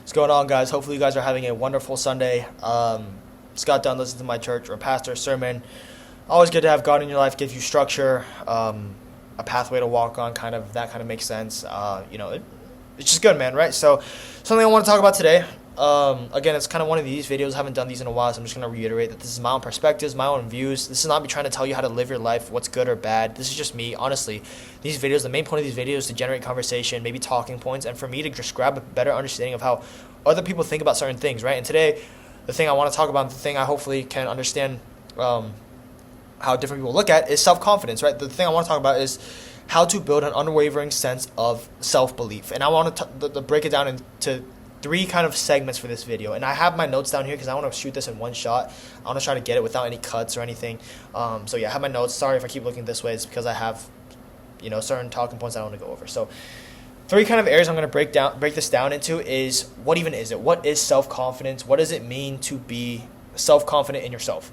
What's going on, guys? Hopefully you guys are having a wonderful Sunday. Just got done listening to my church or pastor's sermon. Always good to have God in your life, gives you structure, a pathway to walk on, that kind of makes sense. It's just good, man, right? So something I want to talk about today, again, it's kind of one of these videos. I haven't done these in a while, so I'm just going to reiterate that this is my own perspectives, my own views. This is not me trying to tell you how to live your life, what's good or bad. This is just me, honestly. These videos, the main point of these videos is to generate conversation, maybe talking points, and for me to just grab a better understanding of how other people think about certain things, right? And today, the thing I want to talk about, the thing I hopefully can understand how different people look at is self-confidence, right? The thing I want to talk about is how to build an unwavering sense of self-belief. And I want to break it down into three kind of segments for this video. And I have my notes down here because I want to shoot this in one shot. I want to try to get it without any cuts or anything. So yeah, I have my notes. Sorry if I keep looking this way. It's because I have, certain talking points I want to go over. So three kind of areas I'm going to break this down into is what even is it? What is self-confidence? What does it mean to be self-confident in yourself?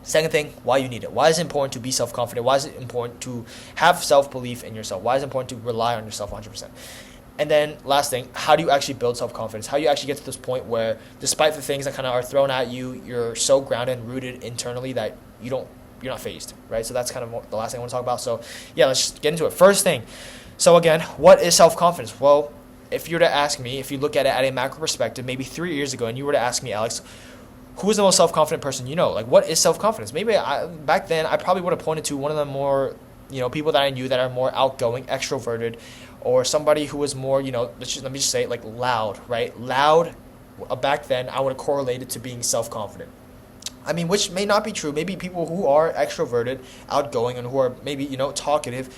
Second thing, why you need it. Why is it important to be self-confident? Why is it important to have self-belief in yourself? Why is it important to rely on yourself 100%? And then last thing, how do you actually build self-confidence? How do you actually get to this point where despite the things that kind of are thrown at you, you're so grounded and rooted internally that you're not fazed, right? So that's kind of the last thing I want to talk about. So yeah, let's just get into it. First thing, so again, what is self-confidence? Well, if you were to ask me, if you look at it at a macro perspective, maybe 3 years ago, and you were to ask me, Alex, who is the most self-confident person you know? Like, what is self-confidence? Maybe back then, I probably would have pointed to one of the more, people that I knew that are more outgoing, extroverted, or somebody who was more, let me just say it, like loud, right? Loud, back then, I would have correlated to being self-confident. I mean, which may not be true. Maybe people who are extroverted, outgoing, and who are maybe, talkative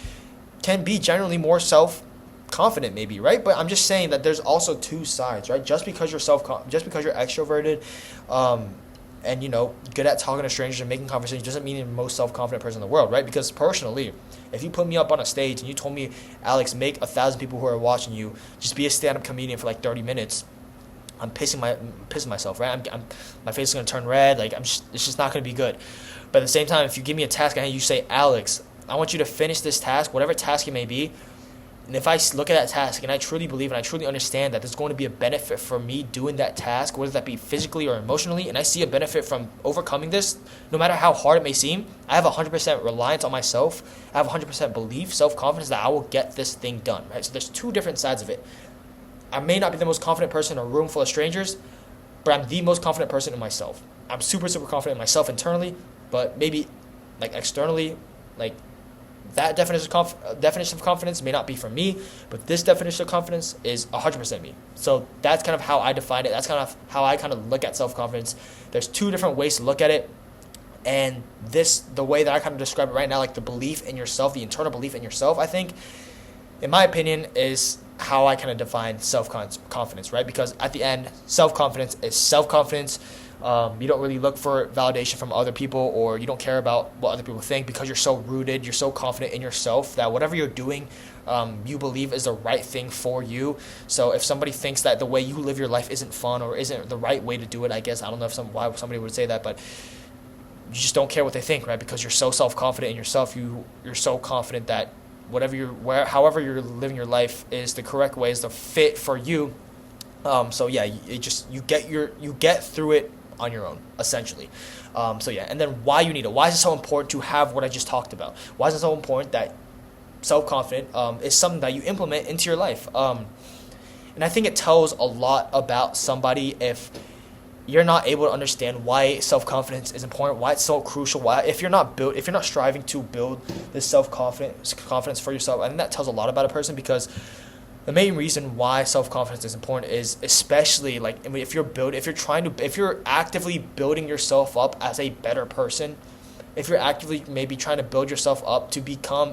can be generally more self-confident maybe, right? But I'm just saying that there's also two sides, right? Just because you're extroverted and good at talking to strangers and making conversations doesn't mean you're the most self-confident person in the world, right? Because personally, if you put me up on a stage and you told me, Alex, make 1,000 people who are watching you just be a stand-up comedian for like 30 minutes, I'm pissing myself, right? My face is gonna turn red. Like it's just not gonna be good. But at the same time, if you give me a task and you say, Alex, I want you to finish this task, whatever task it may be. And if I look at that task and I truly believe and I truly understand that there's going to be a benefit for me doing that task, whether that be physically or emotionally, and I see a benefit from overcoming this, no matter how hard it may seem, I have 100% reliance on myself. I have 100% belief, self-confidence that I will get this thing done, right? So there's two different sides of it. I may not be the most confident person in a room full of strangers, but I'm the most confident person in myself. I'm super, super confident in myself internally, but maybe like externally, like that definition of confidence may not be for me, but this definition of confidence is 100% me. So that's kind of how I define it. That's kind of how I kind of look at self-confidence. There's two different ways to look at it. And the way that I kind of describe it right now, like the belief in yourself, the internal belief in yourself, I think, in my opinion, is how I kind of define self-confidence, right? Because at the end, self-confidence is self-confidence. You don't really look for validation from other people, or you don't care about what other people think because you're so rooted, you're so confident in yourself that whatever you're doing, you believe is the right thing for you. So if somebody thinks that the way you live your life isn't fun or isn't the right way to do it, I guess, I don't know why somebody would say that, but you just don't care what they think, right? Because you're so self-confident in yourself, you're so confident that however you're living your life is the correct way, is the fit for you. So yeah, you get through it on your own, essentially. So yeah, and then why you need it. Why is it so important to have what I just talked about? Why is it so important that self-confident is something that you implement into your life? And I think it tells a lot about somebody if you're not able to understand why self-confidence is important, why it's so crucial, why if you're not striving to build this confidence for yourself. I think that tells a lot about a person, because the main reason why self-confidence is important is, especially like if you're actively building yourself up as a better person, if you're actively maybe trying to build yourself up to become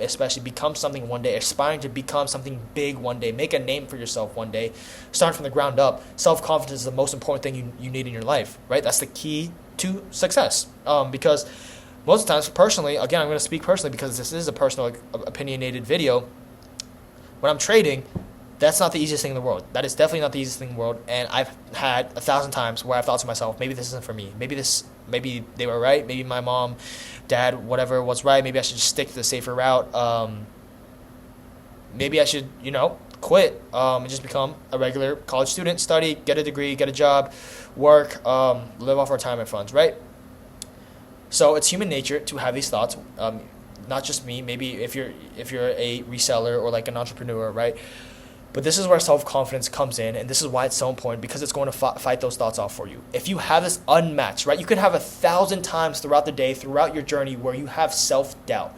something one day, aspiring to become something big one day, make a name for yourself one day, starting from the ground up, self-confidence is the most important thing you need in your life, right? That's the key to success. Because most of the times, personally, again, I'm going to speak personally because this is a personal, opinionated video. When I'm trading, that's not the easiest thing in the world. That is definitely not the easiest thing in the world. And I've had 1,000 times where I've thought to myself, maybe this isn't for me. Maybe they were right. Maybe my mom, dad, whatever was right. Maybe I should just stick to the safer route. Maybe I should, quit and just become a regular college student, study, get a degree, get a job, work, live off retirement funds, right? So it's human nature to have these thoughts. Not just me, maybe if you're a reseller or like an entrepreneur, right? But this is where self-confidence comes in, and this is why it's so important, because it's going to fight those thoughts off for you. If you have this unmatched, right? You could have 1,000 times throughout the day, throughout your journey, where you have self-doubt.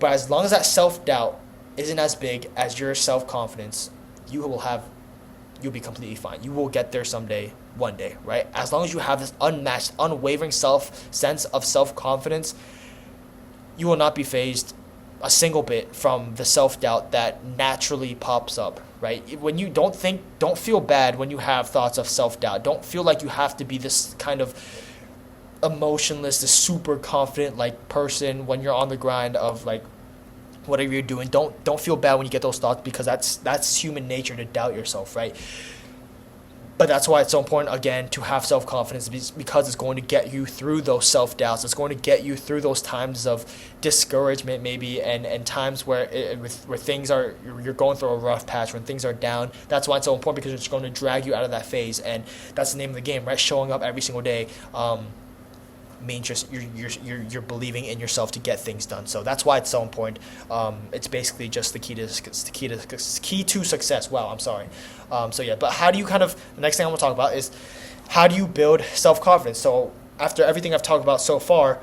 But as long as that self-doubt isn't as big as your self-confidence, you'll be completely fine. You will get there someday, one day, right? As long as you have this unmatched, unwavering sense of self-confidence, you will not be fazed a single bit from the self-doubt that naturally pops up, right? When you don't feel bad when you have thoughts of self-doubt. Don't feel like you have to be this kind of emotionless, this super confident like person when you're on the grind of like whatever you're doing. Don't feel bad when you get those thoughts, because that's human nature to doubt yourself, right? But that's why it's so important, again, to have self-confidence, because it's going to get you through those self-doubts. It's going to get you through those times of discouragement maybe, and times where things are, you're going through a rough patch, when things are down. That's why it's so important, because it's going to drag you out of that phase. And that's the name of the game, right? Showing up every single day means just you're believing in yourself to get things done. So that's why it's so important. It's basically just the key to success. Wow, I'm sorry. So yeah, but how do you the next thing I'm gonna talk about is how do you build self-confidence? So after everything I've talked about so far,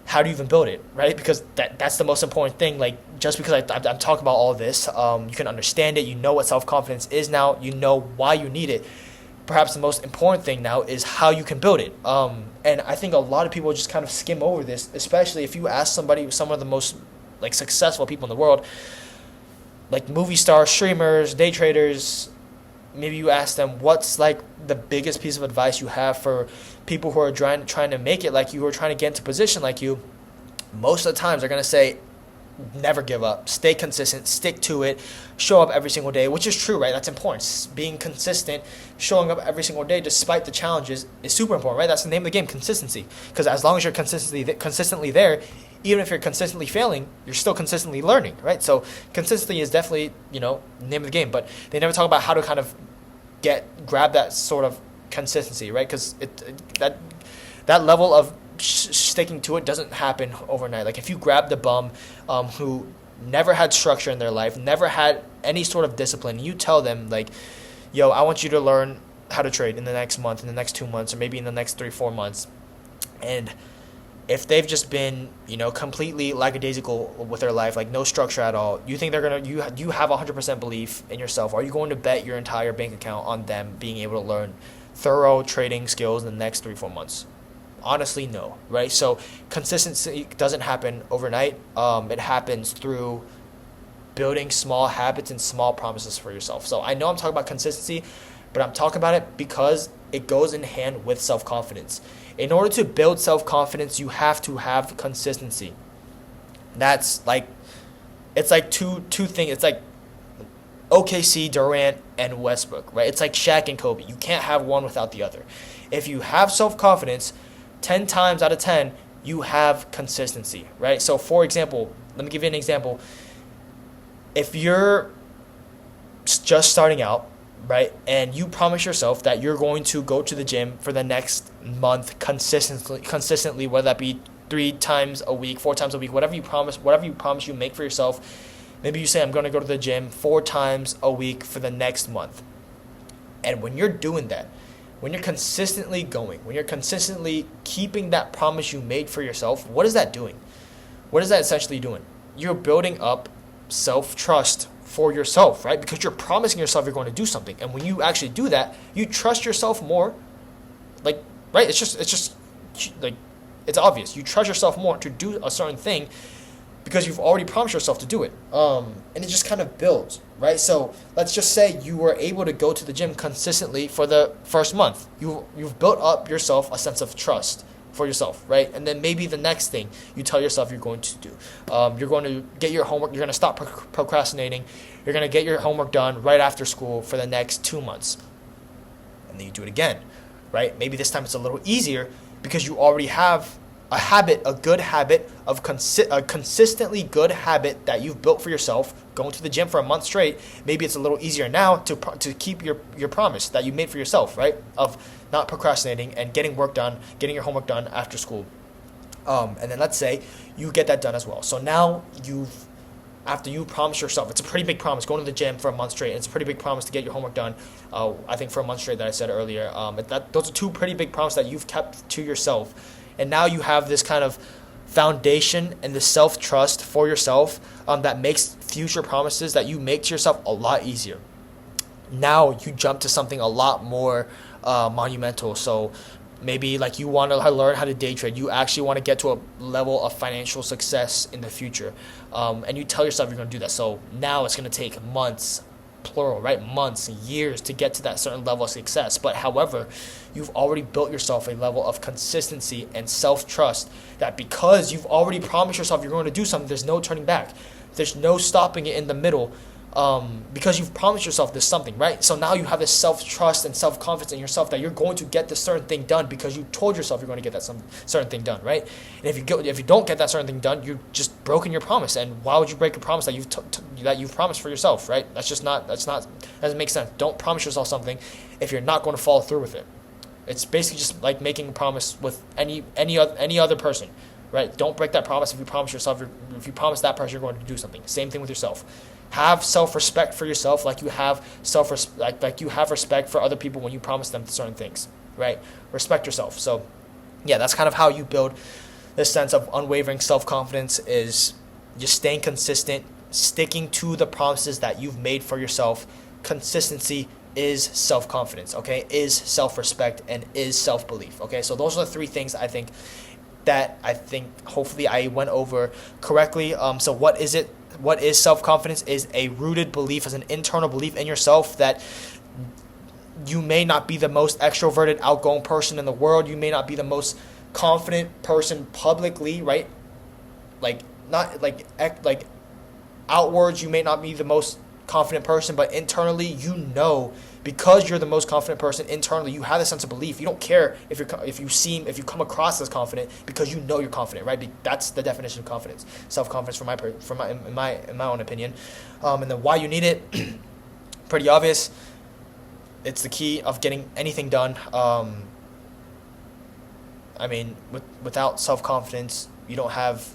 how do you even build it, right? Because that's the most important thing. Like, just because I'm talking about all this, you can understand it. You know what self-confidence is now. You know why you need it. Perhaps the most important thing now is how you can build it. And I think a lot of people just kind of skim over this, especially if you ask some of the most like successful people in the world, like movie stars, streamers, day traders. Maybe you ask them what's like the biggest piece of advice you have for people who are trying to make it like you, who are trying to get into position like you. Most of the times they're going to say, never give up, stay consistent, stick to it, show up every single day, which is true, right? That's important. Being consistent, showing up every single day despite the challenges is super important, right? That's the name of the game, consistency. Because as long as you're consistently there, even if you're consistently failing, you're still consistently learning, right? So consistency is definitely, the name of the game, but they never talk about how to kind of grab that sort of consistency, right? Because that level of sticking to it doesn't happen overnight. Like if you grab the bum who never had structure in their life, never had any sort of discipline, you tell them like, yo, I want you to learn how to trade in the next month, in the next 2 months, or maybe in the next 3-4 months. And if they've just been, completely lackadaisical with their life, like no structure at all, you think you have 100% belief in yourself? Are you going to bet your entire bank account on them being able to learn thorough trading skills in the next 3-4 months? Honestly, no, right? So consistency doesn't happen overnight. It happens through building small habits and small promises for yourself. So I know I'm talking about consistency, but I'm talking about it because it goes in hand with self-confidence. In order to build self-confidence, you have to have consistency. That's like, it's like two things. It's like OKC, Durant, and Westbrook, right? It's like Shaq and Kobe. You can't have one without the other. If you have self-confidence, 10 times out of 10, you have consistency, right? So, for example, let me give you an example. If you're just starting out, right, and you promise yourself that you're going to go to the gym for the next month consistently, whether that be 3 times a week, 4 times a week, whatever you promise you make for yourself. Maybe you say, I'm going to go to the gym 4 times a week for the next month. And when you're doing that, when you're consistently going, when you're consistently keeping that promise you made for yourself, what is that doing? What is that essentially doing? You're building up self-trust for yourself, right? Because you're promising yourself you're going to do something. And when you actually do that, you trust yourself more. Like, right? It's just like, it's obvious. You trust yourself more to do a certain thing because you've already promised yourself to do it. And it just kind of builds, right? So let's just say you were able to go to the gym consistently for the first month. You've built up yourself a sense of trust for yourself, right? And then maybe the next thing you tell yourself you're going to do. You're going to get your homework. You're going to stop procrastinating. You're going to get your homework done right after school for the next 2 months. And then you do it again, right? Maybe this time it's a little easier because you already have a good habit of a consistently good habit that you've built for yourself, going to the gym for a month straight. Maybe it's a little easier now to keep your promise that you made for yourself, right? Of not procrastinating and getting work done, getting your homework done after school. And then let's say you get that done as well. So now after you promise yourself, it's a pretty big promise, going to the gym for a month straight. It's a pretty big promise to get your homework done. I think for a month straight that I said earlier. Those are two pretty big promises that you've kept to yourself. And now you have this kind of foundation and the self-trust for yourself that makes future promises that you make to yourself a lot easier. Now you jump to something a lot more monumental. So maybe like you want to learn how to day trade. You actually want to get to a level of financial success in the future. And you tell yourself you're going to do that. So now it's going to take months, plural, right? Months and years to get to that certain level of success. But however, you've already built yourself a level of consistency and self-trust that because you've already promised yourself you're going to do something, there's no turning back. There's no stopping it in the middle. Because you've promised yourself this something, right? So now you have this self-trust and self-confidence in yourself that you're going to get this certain thing done because you told yourself you're going to get that certain thing done, right? And if you don't get that certain thing done, you've just broken your promise. And why would you break a promise that you've promised for yourself, right? That doesn't make sense. Don't promise yourself something if you're not going to follow through with it. It's basically just like making a promise with any other person, right? Don't break that promise if you promise that person you're going to do something. Same thing with yourself. Have self-respect for yourself, like you have respect for other people when you promise them certain things, right? Respect yourself. So, yeah, that's kind of how you build this sense of unwavering self-confidence, is just staying consistent, sticking to the promises that you've made for yourself. Consistency is self-confidence, okay? Is self-respect and is self-belief, okay? So those are the three things I think hopefully I went over correctly. So what is it? What is self-confidence? Is a rooted belief, as an internal belief in yourself that you may not be the most extroverted, outgoing person in the world. You may not be the most confident person publicly, right? Like outwards, you may not be the most confident person, but internally, because you're the most confident person internally, you have a sense of belief. You don't care if you come across as confident, because you know you're confident, right? That's the definition of confidence, self-confidence, in my own opinion. And then why you need it, pretty obvious. It's the key of getting anything done. Without self-confidence, you don't have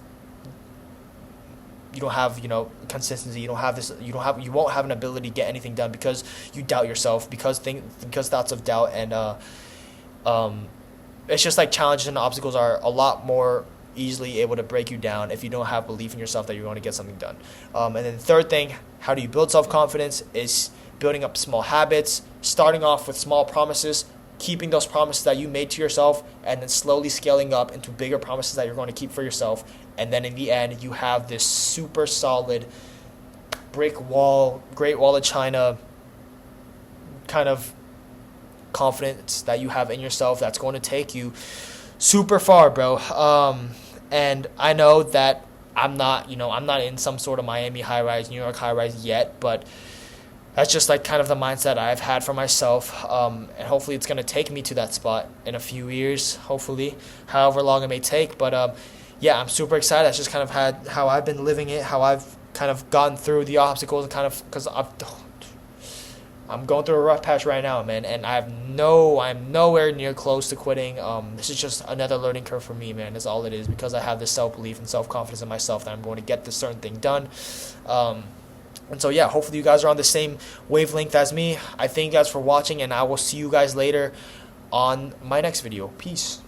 consistency. You won't have an ability to get anything done because you doubt yourself, because thoughts of doubt, and it's just like challenges and obstacles are a lot more easily able to break you down if you don't have belief in yourself that you're going to get something done. And then the third thing, how do you build self-confidence, is building up small habits, starting off with small promises, keeping those promises that you made to yourself, and then slowly scaling up into bigger promises that you're going to keep for yourself. And then in the end, you have this super solid Great Wall of China kind of confidence that you have in yourself that's going to take you super far, bro. And I know that I'm not in some sort of Miami high-rise, New York high-rise yet, but that's just like kind of the mindset I've had for myself, and hopefully it's going to take me to that spot in a few years, hopefully, however long it may take. But yeah, I'm super excited. That's just kind of how I've been living it, how I've kind of gotten through the obstacles, and kind of, because I'm going through a rough patch right now, man, and I'm nowhere near close to quitting. This is just another learning curve for me, man. That's all it is, because I have this self-belief and self-confidence in myself that I'm going to get this certain thing done. And so, yeah, hopefully you guys are on the same wavelength as me. I thank you guys for watching, and I will see you guys later on my next video. Peace.